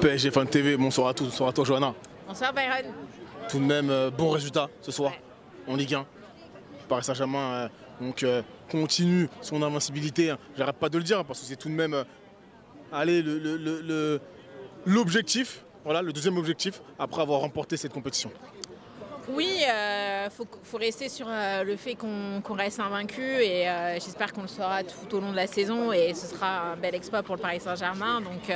PSG Fan TV, bonsoir à tous, bonsoir à toi Johanna. Bonsoir Byron. Tout de même, bon résultat ce soir Ouais. en Ligue 1. Paris Saint-Germain continue son invincibilité, hein. J'arrête pas de le dire hein, parce que c'est tout de même l'objectif, voilà, le deuxième objectif après avoir remporté cette compétition. Oui, faut rester sur le fait qu'on reste invaincu et j'espère qu'on le sera tout au long de la saison et ce sera un bel exploit pour le Paris Saint-Germain. Donc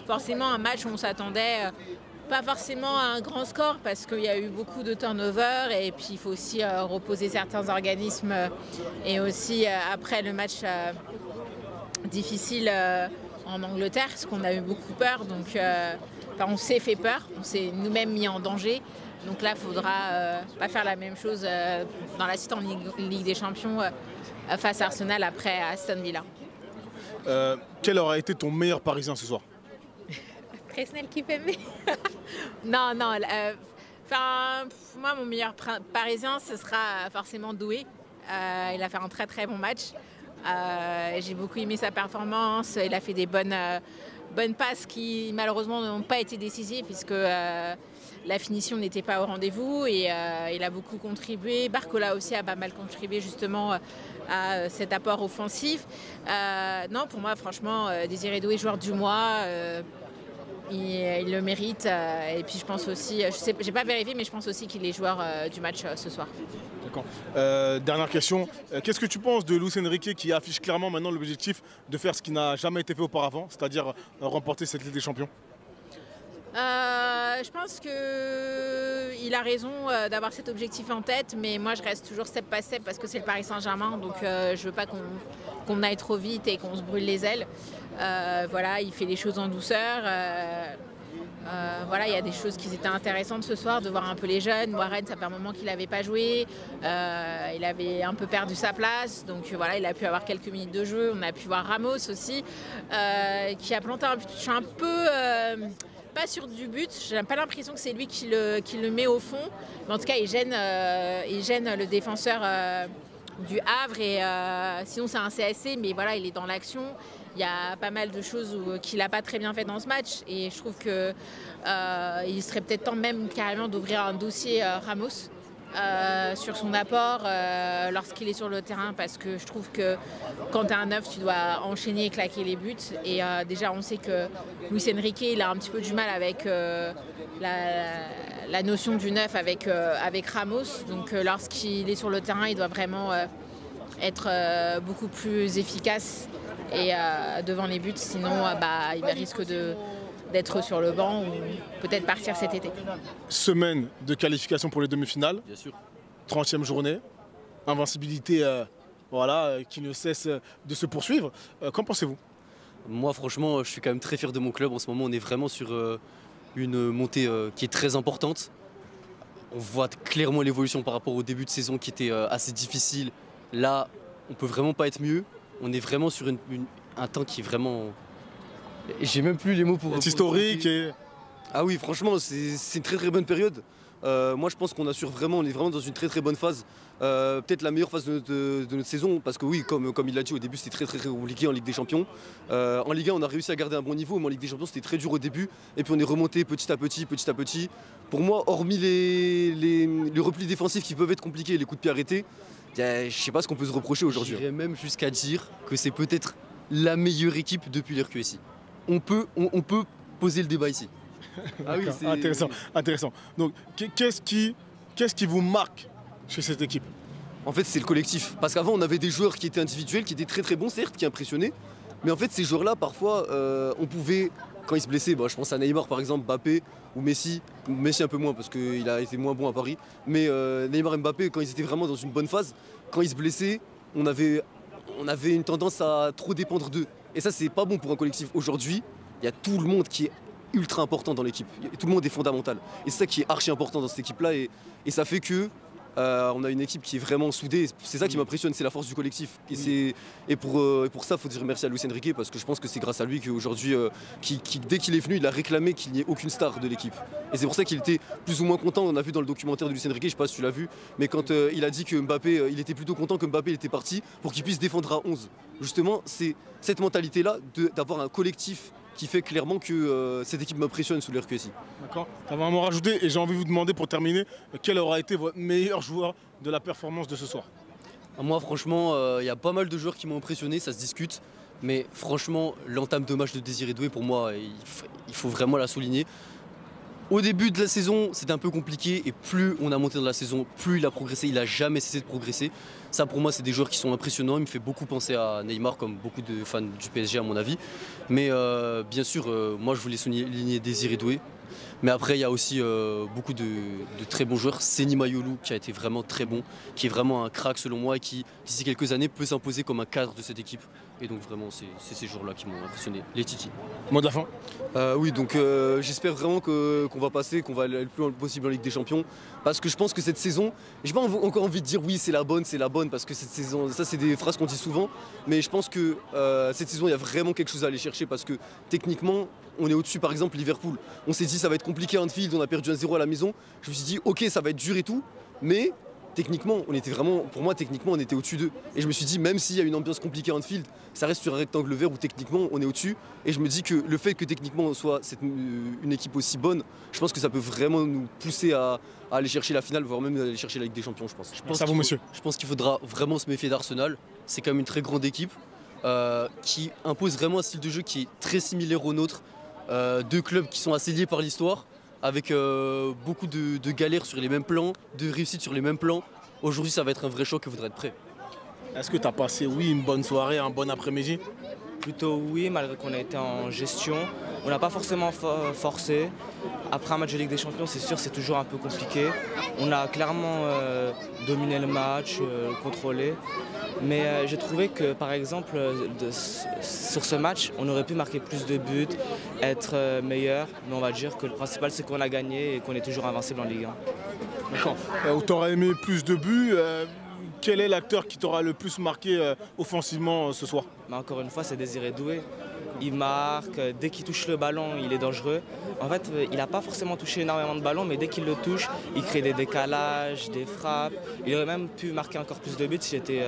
forcément un match où on s'attendait pas forcément à un grand score parce qu'il y a eu beaucoup de turnover et puis il faut aussi reposer certains organismes et aussi après le match difficile en Angleterre parce qu'on a eu beaucoup peur. Donc on s'est fait peur, on s'est nous-mêmes mis en danger. Donc là, il faudra pas faire la même chose dans la suite en Ligue des Champions face à Arsenal après Aston Villa. Quel aura été ton meilleur Parisien ce soir? Presnel qui fait Non, moi, mon meilleur Parisien, ce sera forcément Doué. Il a fait un très très bon match. J'ai beaucoup aimé sa performance. Il a fait des bonnes passes qui malheureusement n'ont pas été décisives puisque la finition n'était pas au rendez-vous et il a beaucoup contribué. Barcola aussi a pas mal contribué justement à cet apport offensif. Non, pour moi, franchement, Désiré Doué, joueur du mois, il le mérite. Et puis je pense aussi, j'ai pas vérifié, mais je pense aussi qu'il est joueur du match ce soir. D'accord. Dernière question, qu'est-ce que tu penses de Luis Enrique qui affiche clairement maintenant l'objectif de faire ce qui n'a jamais été fait auparavant, c'est-à-dire remporter cette Ligue des Champions? Je pense qu'il a raison d'avoir cet objectif en tête, mais moi je reste toujours step by step parce que c'est le Paris Saint-Germain, donc je veux pas qu'on aille trop vite et qu'on se brûle les ailes. Voilà, il fait les choses en douceur. Voilà, il y a des choses qui étaient intéressantes ce soir, de voir un peu les jeunes. Warren, ça fait un moment qu'il n'avait pas joué. Il avait un peu perdu sa place. Donc voilà, il a pu avoir quelques minutes de jeu. On a pu voir Ramos aussi, qui a planté un but. Je suis un peu pas sûr du but. J'ai pas l'impression que c'est lui qui le met au fond. Mais en tout cas, il gêne le défenseur du Havre. Et sinon, c'est un CSC, mais voilà, il est dans l'action. Il y a pas mal de choses qu'il n'a pas très bien fait dans ce match et je trouve qu'il serait peut-être temps même carrément d'ouvrir un dossier Ramos sur son apport lorsqu'il est sur le terrain parce que je trouve que quand tu es un neuf, tu dois enchaîner et claquer les buts et déjà on sait que Luis Enrique il a un petit peu du mal avec la notion du neuf avec Ramos, donc lorsqu'il est sur le terrain il doit vraiment être beaucoup plus efficace et devant les buts, sinon il risque d'être sur le banc ou peut-être partir cet été. Semaine de qualification pour les demi-finales. Bien sûr. 30e journée, invincibilité qui ne cesse de se poursuivre. Qu'en pensez-vous? Moi franchement je suis quand même très fier de mon club. En ce moment on est vraiment sur une montée qui est très importante. On voit clairement l'évolution par rapport au début de saison qui était assez difficile. Là on peut vraiment pas être mieux. On est vraiment sur un temps qui est vraiment... J'ai même plus les mots pour... C'est historique et... Ah oui, franchement, c'est une très très bonne période. Moi je pense qu'on assure vraiment, on est vraiment dans une très très bonne phase. Peut-être la meilleure phase de notre saison, parce que oui, comme il l'a dit au début, c'était très très compliqué en Ligue des Champions. En Ligue 1, on a réussi à garder un bon niveau, mais en Ligue des Champions, c'était très dur au début. Et puis on est remonté petit à petit. Pour moi, hormis les replis défensifs qui peuvent être compliqués, les coups de pied arrêtés, je sais pas ce qu'on peut se reprocher aujourd'hui. J'irais même jusqu'à dire que c'est peut-être la meilleure équipe depuis l'RQSI. On peut poser le débat ici. Ah oui, intéressant. Donc qu'est-ce qui vous marque chez cette équipe? En fait, c'est le collectif. Parce qu'avant, on avait des joueurs qui étaient individuels, qui étaient très très bons, certes, qui impressionnaient. Mais en fait, ces joueurs-là, parfois, on pouvait, quand ils se blessaient, je pense à Neymar par exemple, Mbappé ou Messi. Messi un peu moins parce qu'il a été moins bon à Paris. Mais Neymar et Mbappé, quand ils étaient vraiment dans une bonne phase, quand ils se blessaient, on avait une tendance à trop dépendre d'eux. Et ça, c'est pas bon pour un collectif. Aujourd'hui, il y a tout le monde qui est ultra important dans l'équipe. Tout le monde est fondamental. Et c'est ça qui est archi important dans cette équipe-là. Et ça fait que on a une équipe qui est vraiment soudée. C'est ça qui m'impressionne, c'est la force du collectif. Et pour ça, il faut dire merci à Luis Enrique parce que je pense que c'est grâce à lui qu'aujourd'hui, dès qu'il est venu, il a réclamé qu'il n'y ait aucune star de l'équipe. Et c'est pour ça qu'il était plus ou moins content. On a vu dans le documentaire de Luis Enrique, je ne sais pas si tu l'as vu, mais quand il a dit que Mbappé, il était plutôt content que Mbappé était parti pour qu'il puisse défendre à 11. Justement, c'est cette mentalité-là d'avoir un collectif qui fait clairement que cette équipe m'impressionne sous l'RQSI. D'accord. Tu avais un mot à rajouter et j'ai envie de vous demander pour terminer, quel aura été votre meilleur joueur de la performance de ce soir? Moi franchement, il y a pas mal de joueurs qui m'ont impressionné, ça se discute. Mais franchement, l'entame de match de Désiré Doué, pour moi, il faut vraiment la souligner. Au début de la saison, c'était un peu compliqué et plus on a monté dans la saison, plus il a progressé. Il n'a jamais cessé de progresser. Ça, pour moi, c'est des joueurs qui sont impressionnants. Il me fait beaucoup penser à Neymar, comme beaucoup de fans du PSG, à mon avis. Mais bien sûr, moi, je voulais souligner Désiré Doué. Mais après, il y a aussi beaucoup de très bons joueurs. Seny Mayolou, qui a été vraiment très bon, qui est vraiment un crack selon moi et qui, d'ici quelques années, peut s'imposer comme un cadre de cette équipe. Et donc vraiment, c'est ces joueurs-là qui m'ont impressionné, les Titi. Mot de la fin? Oui, donc j'espère vraiment qu'on va passer, qu'on va aller le plus loin possible en Ligue des Champions. Parce que je pense que cette saison, j'ai pas encore envie de dire oui, c'est la bonne, parce que cette saison, ça c'est des phrases qu'on dit souvent. Mais je pense que cette saison, il y a vraiment quelque chose à aller chercher parce que techniquement, on est au-dessus. Par exemple, Liverpool, on s'est dit ça va être compliqué à Anfield, on a perdu 1-0 à la maison. Je me suis dit ok, ça va être dur et tout, mais techniquement, on était vraiment, pour moi, techniquement, on était au-dessus d'eux. Et je me suis dit, même s'il y a une ambiance compliquée à Anfield, ça reste sur un rectangle vert où techniquement, on est au-dessus. Et je me dis que le fait que techniquement, on soit une équipe aussi bonne, je pense que ça peut vraiment nous pousser à aller chercher la finale, voire même aller chercher la Ligue des Champions, je pense. Merci à vous, monsieur. Je pense qu'il faudra vraiment se méfier d'Arsenal. C'est quand même une très grande équipe qui impose vraiment un style de jeu qui est très similaire au nôtre. Deux clubs qui sont assez liés par l'histoire, avec beaucoup de galères sur les mêmes plans, de réussites sur les mêmes plans. Aujourd'hui, ça va être un vrai choc et il faudra être prêt. Est-ce que tu as passé, oui, une bonne soirée, un bon après-midi? Plutôt oui, malgré qu'on a été en gestion. On n'a pas forcément forcé. Après un match de Ligue des Champions, c'est sûr, c'est toujours un peu compliqué. On a clairement dominé le match, contrôlé. Mais j'ai trouvé que, par exemple, sur ce match, on aurait pu marquer plus de buts, être meilleur. Mais on va dire que le principal, c'est qu'on a gagné et qu'on est toujours invincible en Ligue 1. D'accord. Tu aurais aimé plus de buts. Quel est l'acteur qui t'aura le plus marqué offensivement ce soir? Mais encore une fois, c'est Désiré Doué. Il marque, dès qu'il touche le ballon, il est dangereux. En fait, il n'a pas forcément touché énormément de ballons, mais dès qu'il le touche, il crée des décalages, des frappes. Il aurait même pu marquer encore plus de buts s'il était.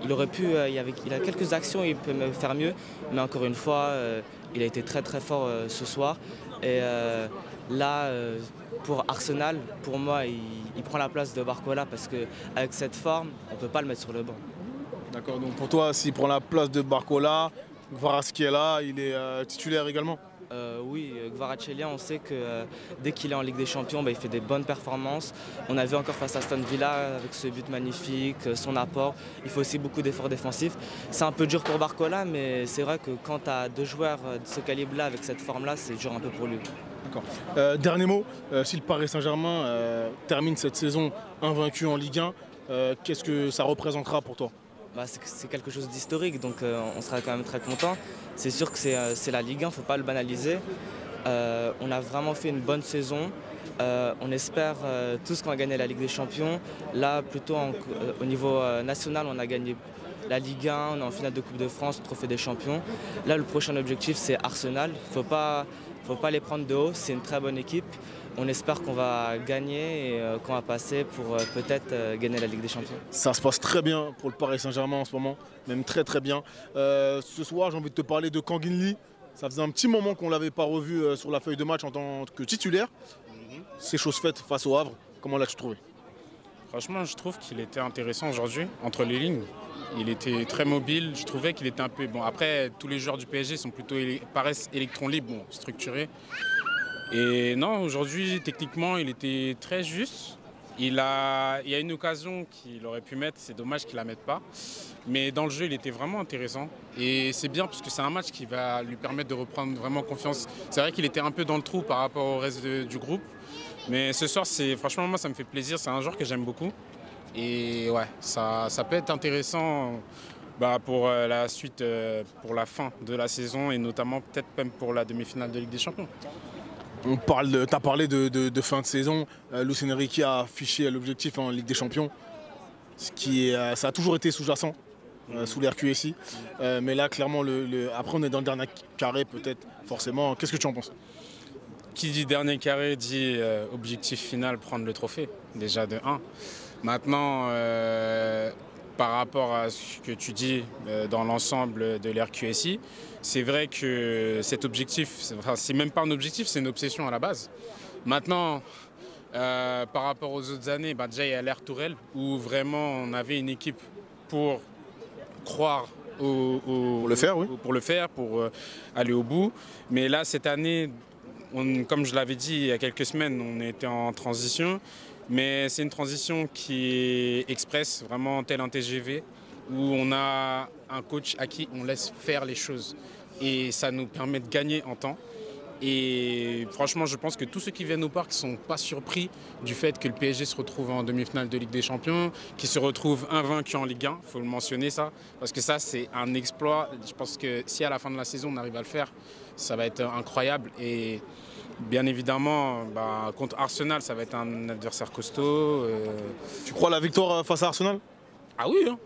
Il aurait pu. Il a quelques actions, il peut me faire mieux. Mais encore une fois, il a été très très fort ce soir. Et là, pour Arsenal, pour moi, il prend la place de Barcola parce qu'avec cette forme, on ne peut pas le mettre sur le banc. D'accord, donc pour toi, s'il prend la place de Barcola, Kvaratskhelia, il est titulaire également? Oui, Kvaratskhelia, on sait que dès qu'il est en Ligue des Champions, il fait des bonnes performances. On a vu encore face à Aston Villa avec ce but magnifique, son apport. Il faut aussi beaucoup d'efforts défensifs. C'est un peu dur pour Barcola, mais c'est vrai que quand tu as deux joueurs de ce calibre-là, avec cette forme-là, c'est dur un peu pour lui. D'accord. Dernier mot, si le Paris Saint-Germain termine cette saison invaincu en Ligue 1, qu'est-ce que ça représentera pour toi? C'est quelque chose d'historique, donc on sera quand même très content. C'est sûr que c'est la Ligue 1, il ne faut pas le banaliser. On a vraiment fait une bonne saison. On espère tous qu'on va gagner la Ligue des Champions. Là, plutôt au niveau national, on a gagné la Ligue 1, on est en finale de Coupe de France, Trophée des Champions. Là, le prochain objectif, c'est Arsenal. Il ne faut pas les prendre de haut, c'est une très bonne équipe. On espère qu'on va gagner et qu'on va passer pour peut-être gagner la Ligue des Champions. Ça se passe très bien pour le Paris Saint-Germain en ce moment, même très très bien. Ce soir, j'ai envie de te parler de Kangin Lee. Ça faisait un petit moment qu'on ne l'avait pas revu sur la feuille de match en tant que titulaire. C'est chose faite face au Havre. Comment l'as-tu trouvé? Franchement, je trouve qu'il était intéressant aujourd'hui, entre les lignes. Il était très mobile, je trouvais qu'il était un peu... Bon, après, tous les joueurs du PSG sont plutôt paraissent électrons libres, bon, structurés. Et non, aujourd'hui, techniquement, il était très juste. Il y a une occasion qu'il aurait pu mettre, c'est dommage qu'il ne la mette pas. Mais dans le jeu, il était vraiment intéressant. Et c'est bien parce que c'est un match qui va lui permettre de reprendre vraiment confiance. C'est vrai qu'il était un peu dans le trou par rapport au reste du groupe. Mais ce soir, franchement, moi, ça me fait plaisir. C'est un joueur que j'aime beaucoup. Et ouais, ça peut être intéressant pour la suite, pour la fin de la saison et notamment peut-être même pour la demi-finale de Ligue des Champions. Tu as parlé de fin de saison. Luis Enrique a affiché l'objectif en Ligue des Champions. Ça a toujours été sous-jacent sous l'RQSI. Mais là, clairement, après, on est dans le dernier carré, peut-être, forcément. Qu'est-ce que tu en penses? Qui dit dernier carré dit objectif final, prendre le trophée, déjà de 1. Maintenant, par rapport à ce que tu dis dans l'ensemble de l'RQSI, c'est vrai que cet objectif, c'est même pas un objectif, c'est une obsession à la base. Maintenant, par rapport aux autres années, déjà il y a l'ère Tourelle où vraiment on avait une équipe pour croire pour le faire, oui. Pour aller au bout. Mais là, cette année, comme je l'avais dit il y a quelques semaines, on était en transition. Mais c'est une transition qui est express, vraiment tel un TGV, où on a un coach à qui on laisse faire les choses. Et ça nous permet de gagner en temps. Et franchement, je pense que tous ceux qui viennent au parc ne sont pas surpris du fait que le PSG se retrouve en demi-finale de Ligue des Champions, qu'il se retrouve invaincu en Ligue 1, il faut le mentionner ça, parce que ça c'est un exploit. Je pense que si à la fin de la saison on arrive à le faire, ça va être incroyable. Et bien évidemment, contre Arsenal, ça va être un adversaire costaud. Tu crois à la victoire face à Arsenal? Ah oui, hein.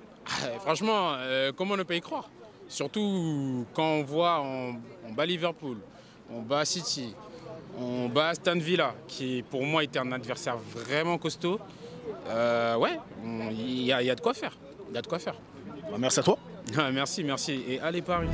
Franchement, comment ne pas y croire? Surtout quand on voit, on bat Liverpool, on bat City, on bat Aston Villa, qui pour moi était un adversaire vraiment costaud. Ouais, il y a de quoi faire. Il y a de quoi faire. Merci à toi. Merci. Et allez Paris.